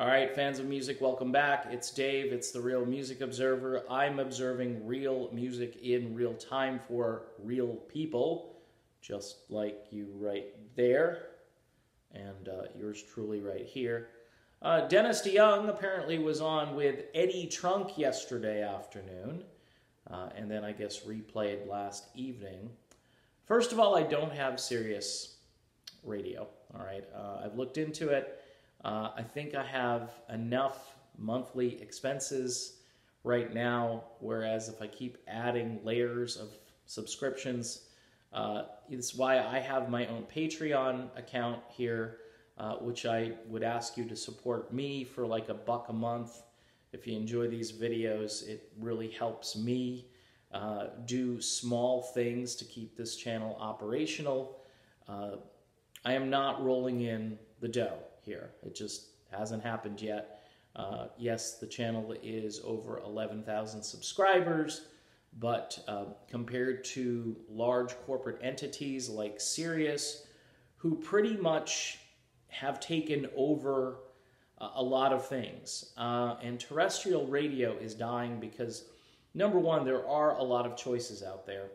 All right, fans of music, welcome back. It's Dave. It's the Real Music Observer. I'm observing real music in real time for real people, just like you right there, and yours truly right here. Dennis DeYoung apparently was on with Eddie Trunk yesterday afternoon, and then I guess replayed last evening. First of all, I don't have Sirius radio, all right? I've looked into it. I think I have enough monthly expenses right now, whereas if I keep adding layers of subscriptions, it's why I have my own Patreon account here, which I would ask you to support me for like $1 a month. If you enjoy these videos, it really helps me do small things to keep this channel operational. I am not rolling in the dough here. It just hasn't happened yet. Yes, the channel is over 11,000 subscribers, but compared to large corporate entities like Sirius, who pretty much have taken over a lot of things, and terrestrial radio is dying because, number one, there are a lot of choices out there,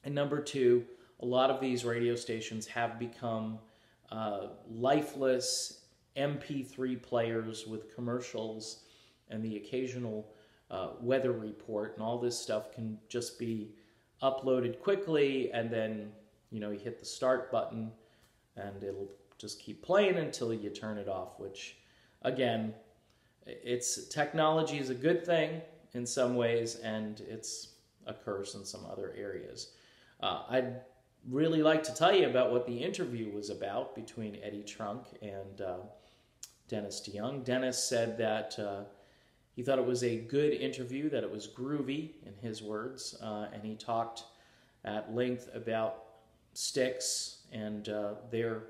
and number two, a lot of these radio stations have become lifeless MP3 players with commercials and the occasional weather report, and all this stuff can just be uploaded quickly, and then you hit the start button and it'll just keep playing until you turn it off, which again, technology is a good thing in some ways and it's a curse in some other areas. I'd really like to tell you about what the interview was about between Eddie Trunk and Dennis DeYoung. Dennis said that he thought it was a good interview, that it was groovy, in his words, and he talked at length about Styx and their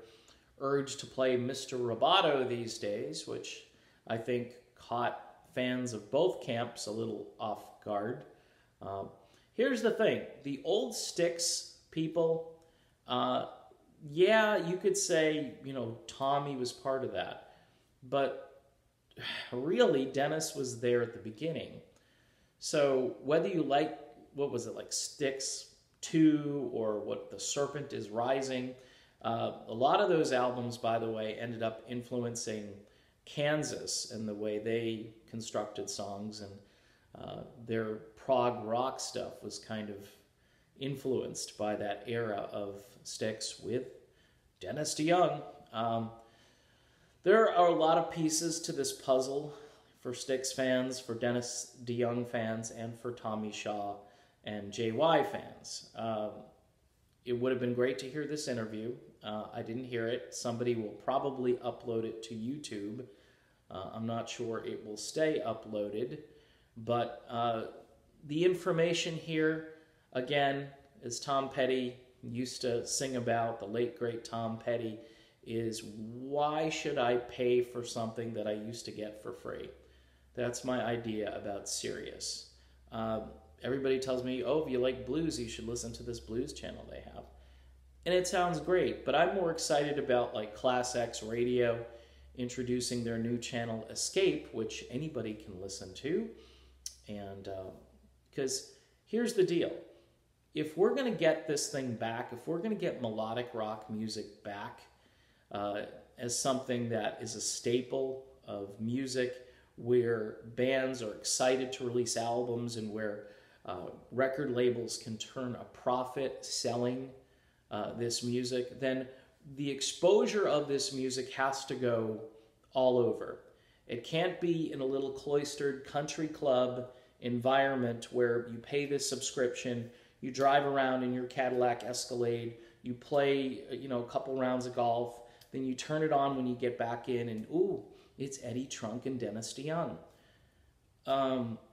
urge to play Mr. Roboto these days, which I think caught fans of both camps a little off guard. Here's the thing. The old Styx people, yeah, you could say, Tommy was part of that. But really, Dennis was there at the beginning. So whether you like, what was it, like Styx 2 or what The Serpent is Rising, a lot of those albums, by the way, ended up influencing Kansas and the way they constructed songs, and their prog rock stuff was kind of influenced by that era of Styx with Dennis DeYoung. There are a lot of pieces to this puzzle for Styx fans, for Dennis DeYoung fans, and for Tommy Shaw and JY fans. It would have been great to hear this interview. I didn't hear it. Somebody will probably upload it to YouTube. I'm not sure it will stay uploaded, but the information here, again, as Tom Petty used to sing about, the late, great Tom Petty, is why should I pay for something that I used to get for free? That's my idea about Sirius. Everybody tells me, oh, if you like blues, you should listen to this blues channel they have. And it sounds great, but I'm more excited about like Class X Radio introducing their new channel Escape, which anybody can listen to. And because here's the deal. If we're going to get this thing back, if we're going to get melodic rock music back as something that is a staple of music, where bands are excited to release albums and where record labels can turn a profit selling this music, then the exposure of this music has to go all over. It can't be in a little cloistered country club environment where you pay this subscription, you drive around in your Cadillac Escalade, you play, a couple rounds of golf, then you turn it on when you get back in and, ooh, it's Eddie Trunk and Dennis DeYoung.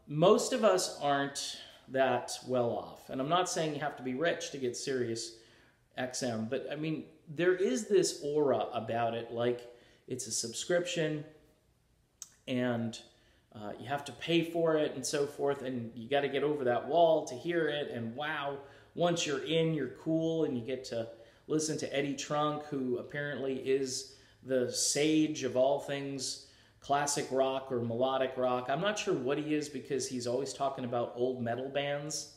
Most of us aren't that well off. And I'm not saying you have to be rich to get Sirius XM, but I mean, there is this aura about it, like it's a subscription and you have to pay for it and so forth, and you got to get over that wall to hear it, and wow, once you're in, you're cool, and you get to listen to Eddie Trunk, who apparently is the sage of all things classic rock or melodic rock. I'm not sure what he is because he's always talking about old metal bands.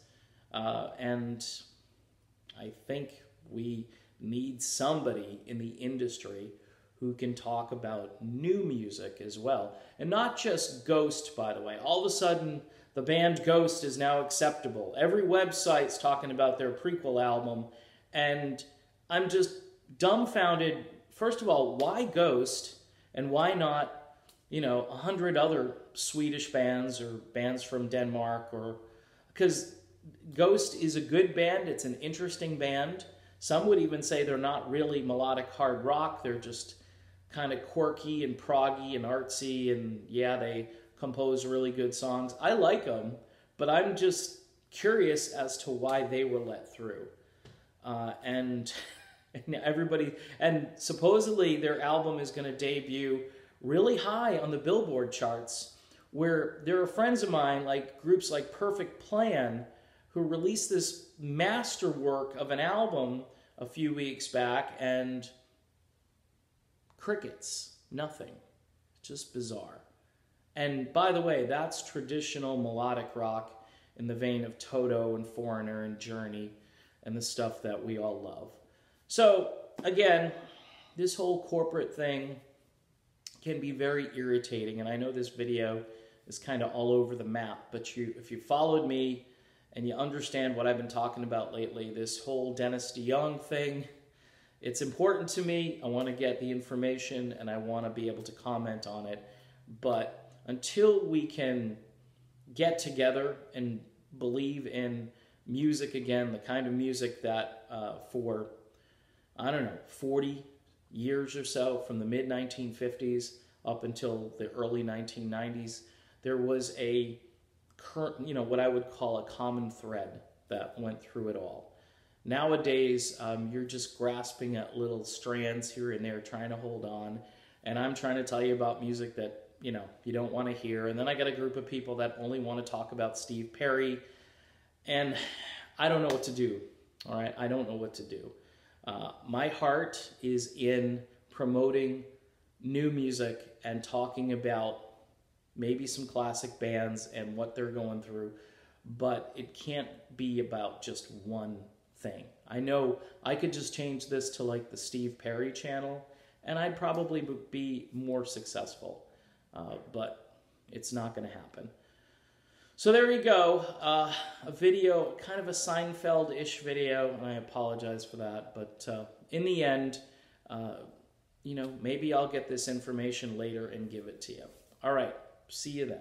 And I think we need somebody in the industry who can talk about new music as well. And not just Ghost, by the way. All of a sudden, the band Ghost is now acceptable. Every website's talking about their prequel album, and I'm just dumbfounded. First of all, why Ghost, and why not, 100 other Swedish bands or bands from Denmark? Or because Ghost is a good band, it's an interesting band. Some would even say they're not really melodic hard rock, they're just kind of quirky and proggy and artsy, and yeah, they compose really good songs. I like them, but I'm just curious as to why they were let through. And everybody, and supposedly their album is going to debut really high on the Billboard charts, where there are friends of mine, like groups like Perfect Plan, who released this masterwork of an album a few weeks back, and crickets, nothing, just bizarre. And by the way, that's traditional melodic rock in the vein of Toto and Foreigner and Journey and the stuff that we all love. So again, this whole corporate thing can be very irritating, and I know this video is kind of all over the map, but if you followed me and you understand what I've been talking about lately, this whole Dennis DeYoung thing, it's important to me. I want to get the information and I want to be able to comment on it. But until we can get together and believe in music again, the kind of music that for, 40 years or so, from the mid-1950s up until the early 1990s, there was a what I would call a common thread that went through it all. Nowadays, you're just grasping at little strands here and there, trying to hold on. And I'm trying to tell you about music that, you don't want to hear. And then I got a group of people that only want to talk about Steve Perry. And I don't know what to do, all right? I don't know what to do. My heart is in promoting new music and talking about maybe some classic bands and what they're going through, but it can't be about just one thing. I know I could just change this to like the Steve Perry channel, and I'd probably be more successful, but it's not going to happen. So there you go, a video, kind of a Seinfeld-ish video, and I apologize for that, but in the end, maybe I'll get this information later and give it to you. All right. See you then.